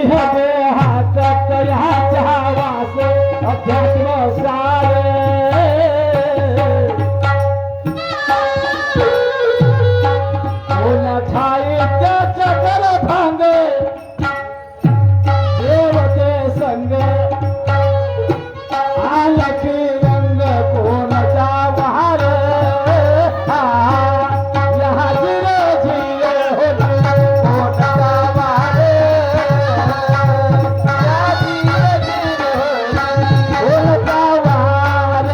हे देहात तयाचा वास अध्यात्म सार कोण ठाई चक्र भांग देवते संग आलकी रंग कोणचा बहार यहाँ जिरे जिरे हो कोणचा बहार यहाँ जिरे जिरे हो कोणचा बहार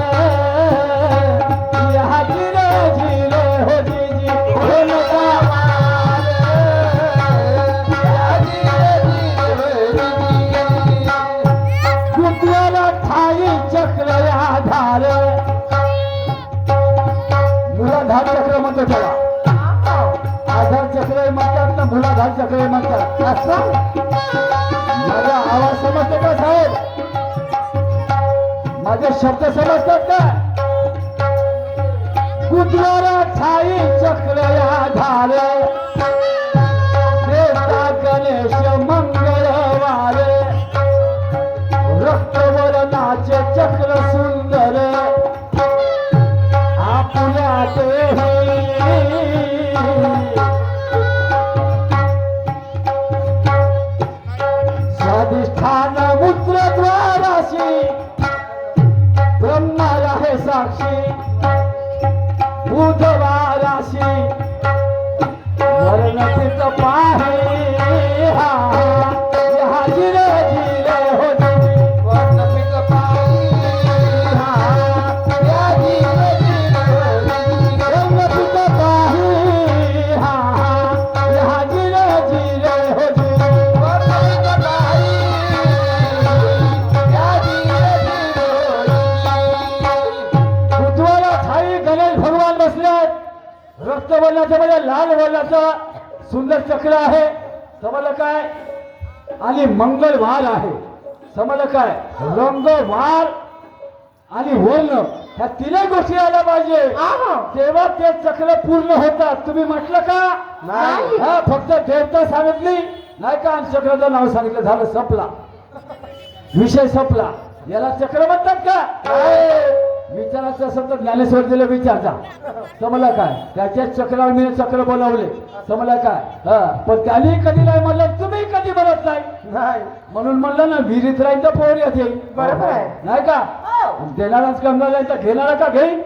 यहाँ जिरे जिरे हो जी कोणचा बहार यहाँ जिरे जिरे हो गुत्याला ठाई चक्र आधार मूलाधार चक्र म्हणतो त्याला आधार चक्र म्हणतात ना मूलाधार चक्र म्हणतात असं माझा आवाज समजतो का साहेब माझे शब्द समजतात का गुत्याला ठाई चक्र आधार देवता गणेश मंगळवार रक्तवर्णाचे चक्र सुंदर आपुल्या स्वाधिष्ठान मूत्रद्वाराशी ब्रह्मा आहे साक्षी बुधवाराशी वर्णचित पाहे यहाँ जिरे जिरे हो वर्णचित पाहे यहाँ जिरे जिरे हो वर्णचित पाहे यहाँ जिरे जिरे हो वर्णचित पाहे यहाँ जिरे जिरे हो बुधवार ठाई गणेश भगवान बसले रक्तवर्णाच्या मध्ये लाल वर्णाचं सुंदर चक्र आहे समजलं काय आणि मंगळवार आहे समजलं काय रंग वार आणि वर्ण ह्या तीनही गोष्टी आल्या पाहिजे तेव्हा ते चक्र पूर्ण होतात तुम्ही म्हटलं का नाही. हा फक्त देवता सांगितली नाही का आणि चक्राचं नाव सांगितलं झालं संपला विषय संपला याला चक्र म्हणतात का विचारायचं असेल तर ज्ञानेश्वर दिलं विचारता समजला काय त्याच्या चक्रावर मी चक्र बोलावले समजला काय पण त्यांनी कधी नाही म्हणलं तुम्ही कधी म्हणत नाही म्हणून म्हणलं ना विहिरीत राहील तर पोर येते बरोबर आहे. नाही का देणाराच गंगा जाईल तर घेणारा का घेईल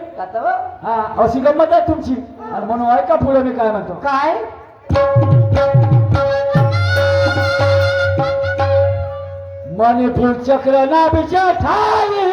हा अशी गंमत आहे तुमची आणि म्हणून ऐका पुढे मी काय म्हणतो काय मणिपूर चक्र नाभीच्या ठाई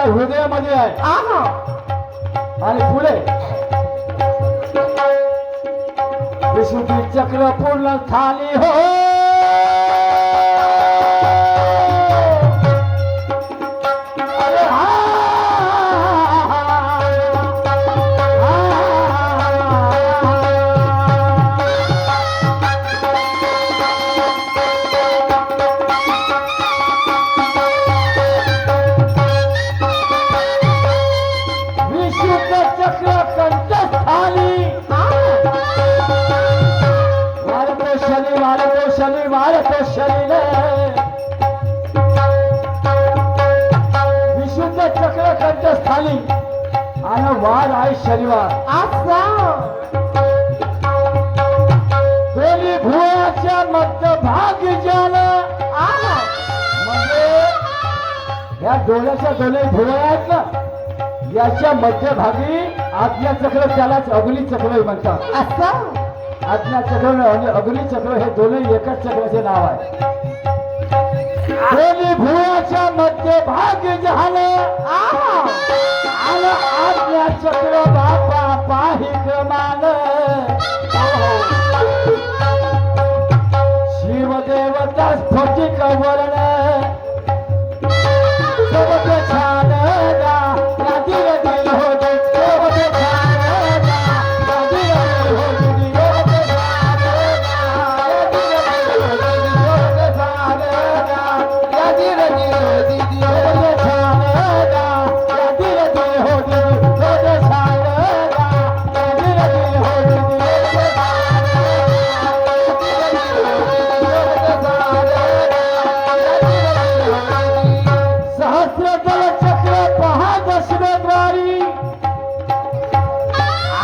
माझ्या हृदयामध्ये आहे. आणि पुढे विशुद्धी चक्र पूर्ण थाली हो. अरे हा विशुद्ध चक्र कंठस्थानी मारतो शरीर विशुद्ध चक्र कंठस्थानी आणि वार आहे शनिवार. दोन्ही भुवनाच्या मध्यभागी झालं म्हणजे या डोळ्याच्या दोन्ही भुवन आहेत ना, याच्या मध्यभागी आज्ञा चक्र, त्यालाच अग्नी चक्र म्हणतात. आज्ञा चक्र आणि अग्नी चक्र हे दोन्ही एकाच चक्राचे नाव आहे. दोन्ही भुवनाच्या मध्यभागी झालं आणि आज्ञा चक्र बापा पाही क्रमान शिवदेवता स्फटिक वर्ण सबके छान गा राधी दिल हो दे सबके छान गा राधी दिल हो दे सबके छान गा राधी दिल हो दे सबके छान गा राधी दिल हो दे सबके छान गा राधी दिल हो दे सहस्रदल चक्र पहा दशरथवारी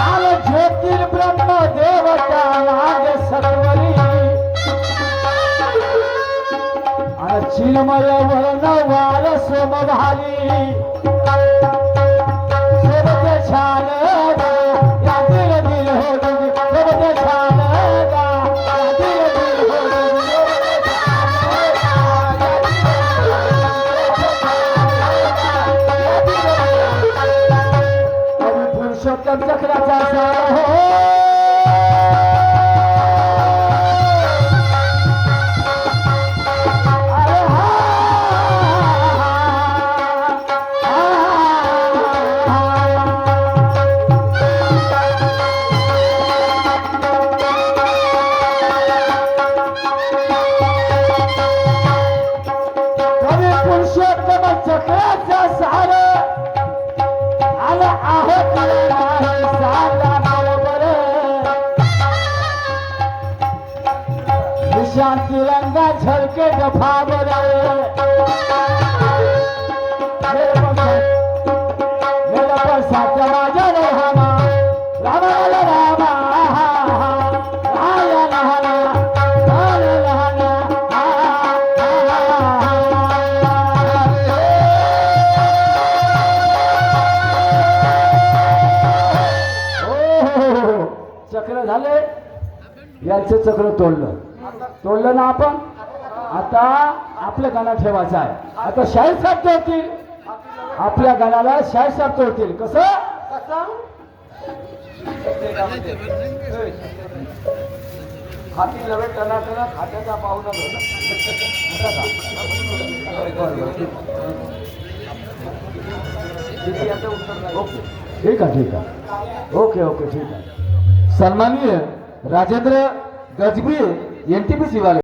आल ज्योतिर्ब्रह्म देवता नाग सत्वरी आणि चिन्मय वर्ण वाल सोमभारी सबके छान गा राधी दिल हो दे सबके छान गा राधी दिल हो दे पुरुषोत्तम चक्राचा सार हो. अरे हा कवी पुरुषोत्तम चक्राचा सार आला आहे कळला आहे साला बरोबर निशान तिरंगा झलके दफावर मेरा परसाचा माझा रामा रामा रामा राया लहाना राया लहाना चक्र झाले, यांचं चक्र तोडलं ना आपण. आता आपल्या गाणं ठेवायचं आहे. आता शाहीर साहेब तोडतील, आपल्या गाण्याला शाहीर साहेब तोडतील. कसं हाती लवे टनाटना खात्याचा पाहुणा ठीक आहे. ओके ठीक आहे. सन्माननीय राजेंद्र गजबी NTPC वाले